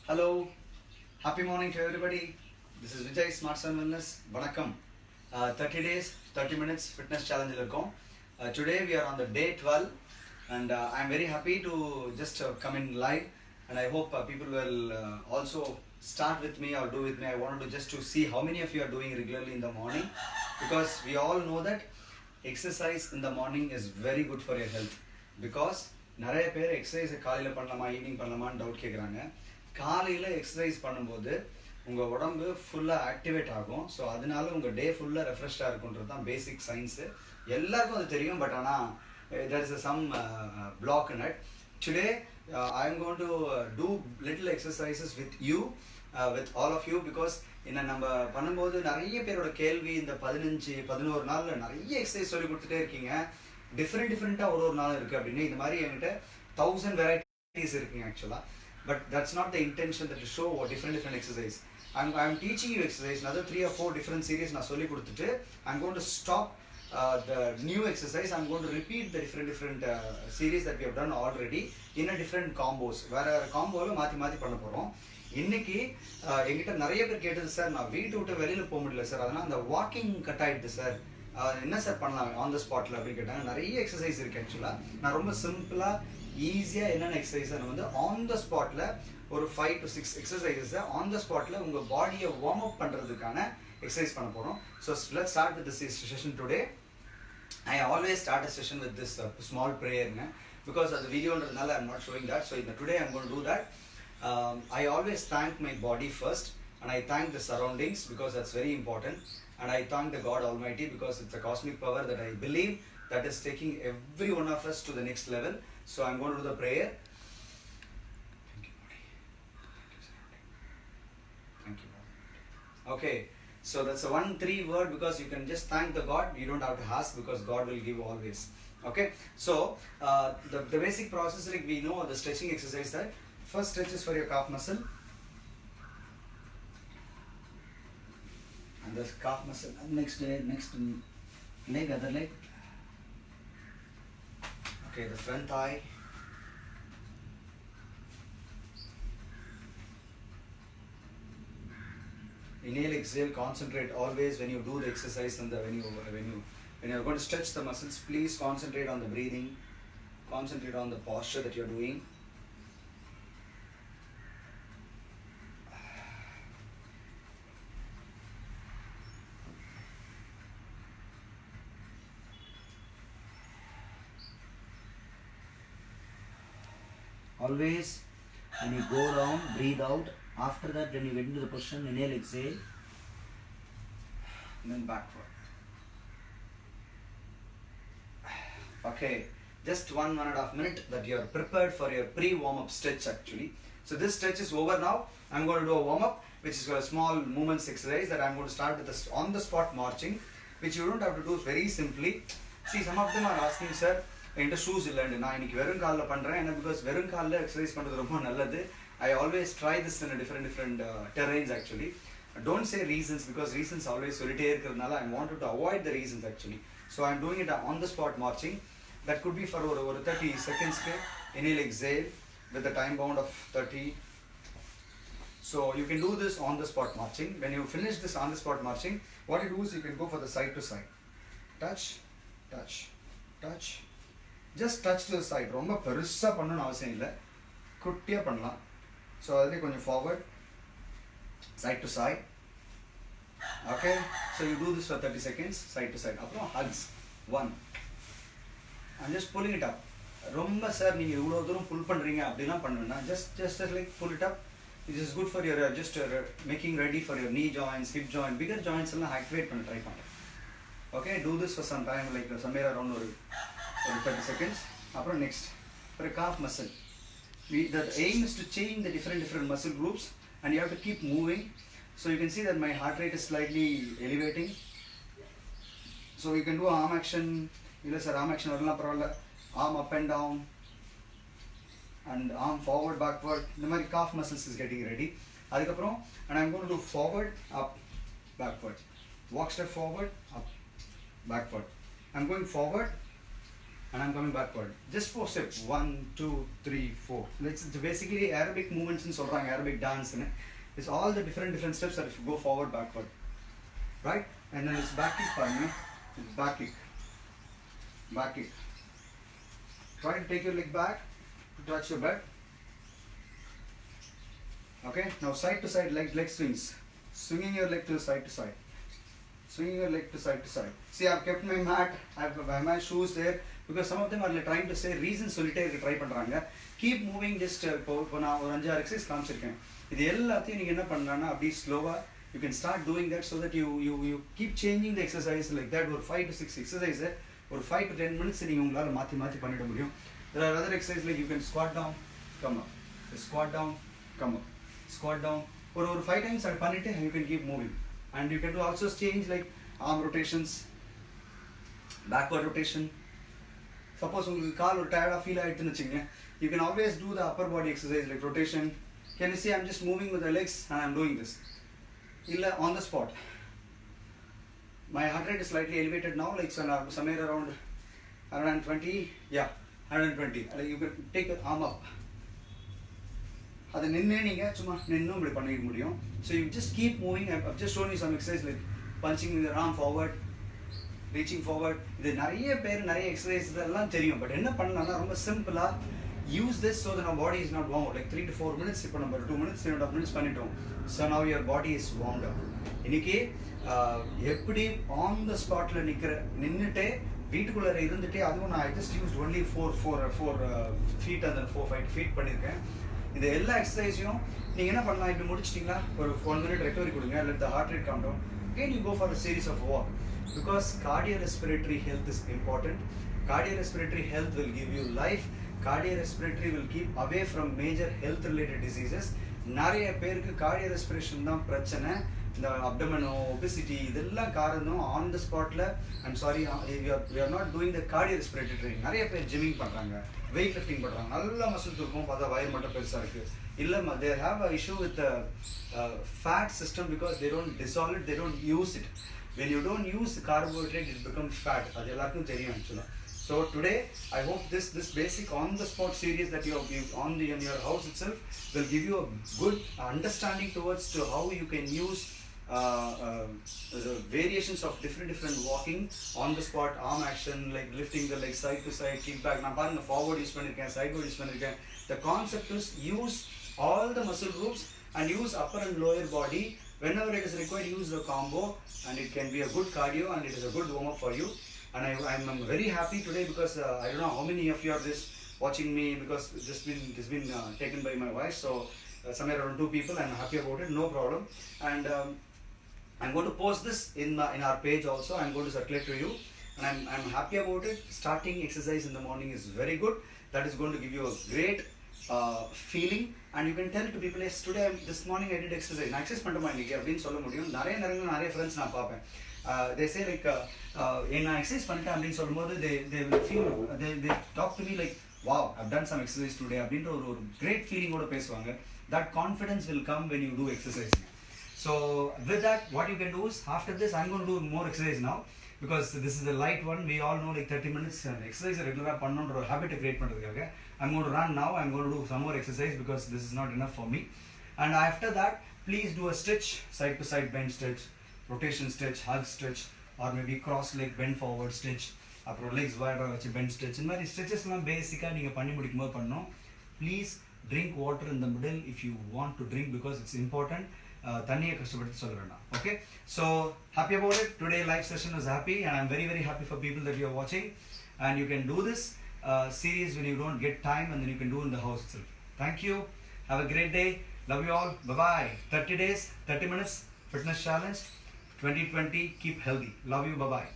Hello, happy morning to everybody. This is Vijay Smart Sun Wellness. Vanakkam. 30 days, 30 minutes fitness challenge ilkom. Today we are on the day 12 and I'm very happy to just come in live and I hope people will also start with me or do with me. I wanted to just to see how many of you are doing regularly in the morning because we all know that exercise in the morning is very good for your health because நிறைய பேர் exercise காலையில் பண்ணலாமா evening பண்ணலாமான்னு doubt கேட்குறாங்க. காலையில் exercise பண்ணும்போது உங்கள் உடம்பு ஃபுல்லாக ஆக்டிவேட் ஆகும். ஸோ அதனால உங்கள் டே ஃபுல்லாக ரெஃப்ரெஷ்டாக இருக்குன்றது தான் பேசிக் சயின்ஸு. எல்லாருக்கும் அது தெரியும், பட் ஆனால் there is some block in it. Today I am going to do little exercises with you, with all of you because நம்ம பண்ணும்போது நிறைய பேரோட கேள்வி இந்த 15-11 நாளில் நிறைய எக்ஸசைஸ் சொல்லி கொடுத்துட்டே இருக்கீங்க. டிஃப்ரெண்ட்டாக ஒரு நாள் இருக்குது அப்படின்னு. இந்த மாதிரி என்கிட்ட 1000 வெரைட்டிஸ் இருக்குங்க ஆக்சுவலாக. But that's not the intention that to show different exercise. I'm teaching you exercise, another 3 or 4 different series நான் சொல்லி கொடுத்துட்டு I'm going to stop the new exercise. I'm going to repeat the different series that we have done already in a different combos. வேற காம்போவில் மாற்றி பண்ண போகிறோம். இன்னைக்கு எங்கிட்ட நிறைய பேர் கேட்டது, சார் நான் வீட்டை விட்டு வெளியில் போக முடியல சார், அதனால் அந்த வாக்கிங் கட் ஆகிடுது சார், என்ன சார் பண்ணலாம் ஆன் த ஸ்பாட்டில் அப்படின்னு கேட்டாங்க. நிறைய எக்ஸசைஸ் இருக்குது ஆக்சுவலாக. நான் ரொம்ப சிம்பிளாக ஈஸியாக என்னென்ன எக்ஸசைஸ் வந்து ஆன் த ஸ்பாட்டில் ஒரு 5 to 6 எக்ஸசைஸை ஆன் த ஸ்பாட்டில் உங்கள் பாடியை வார்ம் அப் பண்ணுறதுக்கான எக்ஸசைஸ் பண்ண போகிறோம். So let's start with this session today. I always start a session with this small prayer because of the video I'm not showing that. So today I'm going to do that. I always thank my body first and I thank the surroundings because that's very important, and I thank the God Almighty because it's a cosmic power that I believe that is taking every one of us to the next level. So I'm going to do the prayer. Thank you, body. Thank you, body. Okay, so that's a 1-3 word because you can just thank the God. You don't have to ask because God will give always. Okay, so the basic process, like we know the stretching exercise, that first stretch is for your calf muscle and the calf muscle, and next leg, other leg. Okay, the front thigh, inhale, exhale, concentrate always when you do the exercise and when you're going to stretch the muscles. Please concentrate on the breathing, concentrate on the posture that you're doing. Always when you go down, breathe out. After that, when you get into the position, inhale, exhale, and then backward. Okay, just 1.5 minutes that you are prepared for your pre-warm-up stretch actually. So this stretch is over now. I'm going to do a warm-up, which is a small movements exercise that I'm going to start with this on-the-spot marching, which you don't have to do very simply. See, some of them are asking, sir, என்கிட்ட shoes இல்லைண்டு நான் இன்னைக்கு வெறும் காலில் பண்ணுறேன். ஏன்னா because வெறும் காலில் exercise பண்ணுறது ரொம்ப நல்லது. I always try this in a different terrains actually. Don't say reasons because reasons always சொல்லிட்டே இருக்கிறதுனால I wanted to avoid the reasons actually. So I'm doing it on the spot marching. That could be for ஒரு 30 seconds. Inhale, exhale with the time bound of 30. So you can do this on the spot marching. When you finish this on the spot marching, what you do is you can go for the side to side. Touch, touch, touch. Just touch to the side. ரொம்ப பெருசாக பண்ணணும்னு அவசியம் இல்லை, குட்டியாக பண்ணலாம். So அதுலேயே கொஞ்சம் forward, side to side. Okay, so you do this for 30 seconds, side to side. அப்புறம் hugs. 1. I'm just pulling it up. ரொம்ப சார் நீங்கள் இவ்வளோ தூரம் புல் பண்ணுறீங்க அப்படிலாம் பண்ணுவேன்னா just like pull it up. This is good for your just making ready for your knee joints, hip joint, bigger joints எல்லாம் activate பண்ண ட்ரை பண்ணுறேன். Okay, do this for some time, like somewhere around ஒரு 30 seconds. அப்புறம் next for a calf muscle. The aim is to change the different muscle groups and you have to keep moving. So you can see that my heart rate is slightly elevating. So you can do arm action. இல்லை sir arm action வரலாம் பரவாயில்ல. Arm up and down and arm forward, backward. இந்த மாதிரி calf muscles is getting ready. அதுக்கப்புறம் and I'm going to do forward, up, backward. Walk step forward, up, backward. I'm going forward, and I'm coming backward. Just 4 steps. 1, 2, 3, 4. It's basically aerobic movements in சொல்றாங்க, aerobic dance. It's all the different steps that if you go forward, backward, right? And then it's back kick பாருங்க. It's back kick. Back kick. Try to take your leg back, touch your bed. Okay, now side to side leg swings. Swinging your leg to side to side. Swinging your leg to side to side. See, I've kept my mat, I've my shoes there because some of them are trying to say reasons சொல்லிட்டே இருக்க try பண்றாங்க. Keep moving just இப்போ நான் ஒரு 5-6 exercise காமிச்சிருக்கேன். இது எல்லாத்தையும் நீங்க என்ன பண்ணலாம்னா அப்படியே ஸ்லோவா you can start doing that so that you keep changing the exercise like that. ஒரு 5 to 6 exercise ஒரு 5 to 10 minutes நீங்க உங்களால மாத்தி பண்ணிட முடியும். There are other exercises like you can squat down, come up. Squat down, come up. Squat down. ஒரு 5 times அது பண்ணிட்டு you can keep moving. And you can do also change like arm rotations, backward rotation. Suppose உங்களுக்கு கால் ஒரு tired feel ஆயிடுச்சுன்னு வெச்சீங்க, you can always do the upper body exercise like rotation. Can you see I'm just moving with the legs and I'm doing this. Illa on the spot. My heart rate is slightly elevated now, like somewhere around 120. Yeah, 120. Like you can take your arm up. அது நின்னே நீங்க சும்மா நின்னும் இப்படி பண்ணிக்க முடியும். So you just keep moving. I've just shown you some exercise like punching the arm forward, reaching forward. இது நிறைய பேர் நிறைய எக்ஸசைஸ் எல்லாம் தெரியும். பட் என்ன பண்ணலாம்னா ரொம்ப சிம்பிளா use this so that our body is not warm up. Like 3 to 4 minutes, இப்போ நம்ம 2 minutes, 3.5 minutes பண்ணிட்டோம். So now your body is warmed up. இன்னைக்கு எப்படி on the spotல நின்னுட்டே வீட்டுக்குள்ள இருந்துட்டே அதுவும் நான் I just used only 4 feet and then 4-5 feet பண்ணிருக்கேன். இந்த எல்லா எக்ஸசைஸையும் நீங்க என்ன பண்ணலாம், இப்படி முடிச்சிட்டீங்களா ஒரு 1 minute recovery கொடுங்க, let the heart rate calm down. Again you go for a series of walk because cardiorespiratory health is important. Cardiorespiratory health will give you life. Cardiorespiratory will keep away from major health related diseases. நிறைய பேருக்கு cardiorespiratory தான் பிரச்சனை. இந்த abdomen, obesity இதெல்லாம் காரணம் on the spotல. I'm sorry, we are not doing the cardiorespiratory training. நிறைய பேர் gyming பண்றாங்க, weight lifting பண்றாங்க, நல்ல மசில்ஸ் இருக்கும், பார்த்தா வயிறு மட்டும் பெருசா இருக்கு. இல்ல they have a issue with the fat system because they don't dissolve it, they don't use it. When you don't use the carbohydrate, it becomes fat. அது எல்லாருக்கும் தெரியும் actually. So today I hope this basic on the spot series that you have on your house itself will give you a good understanding towards to how you can use the variations of different walking on the spot, arm action like lifting the leg side to side, kick back. நான் பாருங்க forward use பண்ணிருக்கேன், sideward use பண்ணிருக்கேன். The concept is use all the muscle groups and use upper and lower body whenever it is required. Use the combo and it can be a good cardio and it is a good warm up for you. And I'm very happy today because I don't know how many of you are just watching me because this been taken by my wife. So somewhere around 2 people. I'm happy about it. No problem. And I'm going to post this in our page also. I'm going to circulate to you. And I'm happy about it. Starting exercise in the morning is very good. That is going to give you a great feeling. And you can tell to people, yes, today this morning I did exercise. நான் exercise பண்ணுறோமா இன்னைக்கு அப்படின்னு சொல்ல முடியும். நிறைய friends நான் பார்ப்பேன். They say like நான் எக்ஸசைஸ் பண்ணிட்டேன் அப்படின்னு சொல்லும்போது they will feel they talk to me like wow, I've done some exercise today அப்படின்ற ஒரு great feeling ஓட பேசுவாங்க. That confidence will come when you do exercise. So with that, what you can do is after this I'm going to do more exercise now because this is a light one. We all know like 30 minutes exercise regular பண்ணனும்ன்ற ஒரு habit create பண்றதுக்காக I'm going to run now. I'm going to do some more exercise because this is not enough for me. And after that, please do a stretch, side to side bend stretch, rotation stretch, hug stretch, or maybe cross leg bend forward stretch, அப்புறம் legs wide வச்சு bend stretch. இந்த மாதிரி stretches எல்லாம் பேசிக்கா நீங்க பண்ணி முடிக்கும்போது பண்ணணும். Please drink water in the middle if you want to drink because it's important. தண்ணியை கஷ்டப்பட்டு சொல்ல வேண்டாம். Okay, so happy about it. Today live session was happy and I'm very happy for people that you are watching. And you can do this series when you don't get time and then you can do in the house itself. Thank you. Have a great day. Love you all. Bye bye. 30 days, 30 minutes fitness challenge 2020. Keep healthy. Love you. Bye bye.